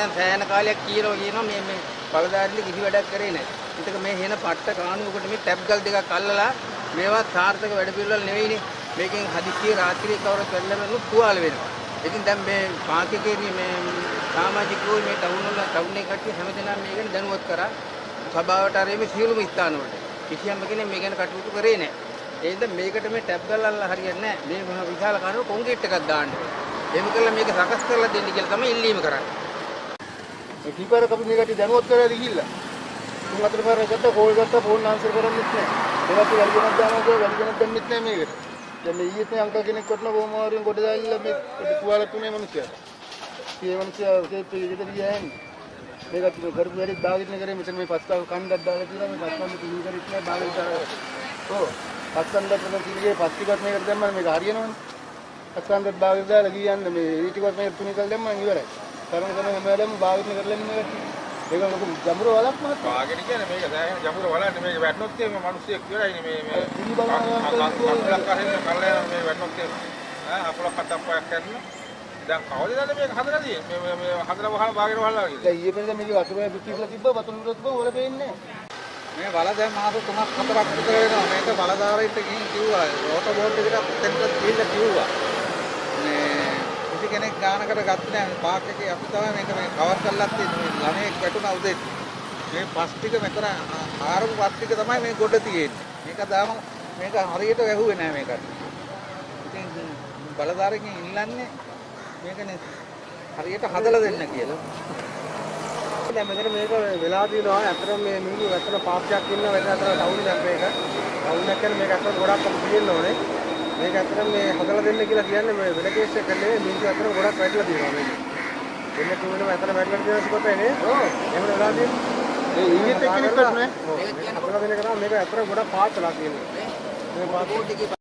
දැන් සෑහෙන කාලයක් කියනවා මේ බලධාරීන් කිසි වැඩක් කරේ නැහැ. ඒක මේ හේන පට්ට කාණුවකට මේ ටැප් ගල් දෙකක් අල්ලලා මේවා සාර්ථක වැඩ පිළිවෙල නෙවෙයිනේ. මේකෙන් හදිස්සියේ රාත්‍රියේ කවුරුත් වෙන්නම තුවාල වෙනවා. ඉතින් දැන් මේ පාකිකේදී මේ සමාජිකයෝ මේ ටවුන් එකේ කට්ටිය හැමදෙනාම මේ ගැන දැනුවත් කරා. සභාවට ආරේ මේ සියලුම ස්ථානවලට. කිසියම් කෙනෙක් මේ ගැන කටයුතු කරේ නැහැ. ඒ හින්දා මේකට මේ ටැප් ගල් අල්ලලා හරියන්නේ නැහැ. මේ මොන විශාල කාණුවක කොන්ක්‍රීට් එකක් දාන්න. එහෙම කළා මේක සකස් කරලා දෙන්න කියලා තමයි ඉල්ලීම කරන්නේ. ඒ කීපාරක් අපි මේ කට්ටිය දැනුවත් කරලා ගිහිල්ලා. තුන් හතර පාරක් ගත්තා කෝල් ගත්තා ෆෝන් ආන්සර් කරන්නෙත් නැහැ. ඒවත් වැඩිගෙනක් දානවා කියලා වැඩිගෙනක් දෙන්නෙත් නැහැ මේකට. දැන් මේ ඊයේ තේ අංකල් කෙනෙක් කොටන බොහොම ආරියෙන් කොට දාලා මේ තුවාල තුනේ මිනිස්සයා. ඒ මිනිස්සයා ඒකේ ගෙදර ගියා මේකට මේ කරපු වැඩි දාගෙන කරේ මෙතන මේ පස්තාව කණ්ඩක් දාලා තියෙනවා මේ පස්තාව පිළි කරිත් නැහැ බාගෙට ඔව් පස්තන්ද ප්‍රදන් කිලිගේ පස්තිකත් මේකට දැම්මම මේක හරියනවනේ පස්තන්ද බාගෙට දාලා ගියන්න මේ ඊටිකත් මේක තුනිකල් දැම්මම ඉවරයි තරම කරන හැම වෙලාවෙම බාගෙට කරලා මේකට මේක ලොකු ජඹුර වලක් මහත් බාගෙට කියන්නේ මේක දැන් ජඹුර වලන්නේ මේක වැටුනොත් මේ මිනිස්සෙක් ඉවරයිනේ මේ පිළි බලනවා අකුලක් අරින්න කල්ලා මේ වැටුනොත් අකුලක් අටප්පයක් කරනවා දැන් කවදද මේක හදලා තියෙන්නේ මේ හදලා වහලා බාගෙට වහලා වගේ දැන් ඊයේ පෙරේද මේක වතුරේ පිටිපිට තිබ්බා වතුර තිබ්බා වල පේන්නේ මේ වල දැන් මාස 3ක් 4ක් විතර වෙනවා මේක බලධාරීන්ට ගිහින් කිව්වා රෝට බෝඩ් එකට දෙන්නත් ගිහිල්ලා කිව්වා මේ කිසි කෙනෙක් ගානකට ගත්තේ නැහැ පාක් එකේ අපි තමයි මේක මේ කවර් කරලා තියෙන්නේ මේ ළමයෙක් වැටුණා උදේ මේ පස් ටික මෙතන ආරපු පස් ටික තමයි මේ ගොඩ තියෙන්නේ මේක දාම මේක හරියට වැහුවේ නැහැ මේකට ඉතින් බලධාරීන්ගෙන් ඉල්ලන්නේ මේකනේ හරියට හදලා දෙන්න කියලා. දැන් මෙතන මේක වෙලා තියෙනවා අතන මේ මිනිස්සු අතන පාක්ෂයක් ඉන්නවා වෙන අතන ටවුන් එකක් මේක. ටවුන් එක කියන්නේ මේක අතන ගොඩක් අපි තියෙන්න ඕනේ. මේක අතන මේ හදලා දෙන්න කියලා කියන්නේ මේ වෙන කේස් එකක් නෙවෙයි මිනිස්සු අතන ගොඩක් වැටලා තියෙනවා මේක. දෙන්න තුනම අතන වැටලා තියෙනවා කොටේ නේ. ඔව්. එහෙම වෙලා තියෙන්නේ. ඒ ඊයේත් එක්කෙනෙක් නෑ. ඔව්. අතන දෙන්න කරා මේක අතන ගොඩක් පාත් වෙලා තියෙනවා. මේ පාත්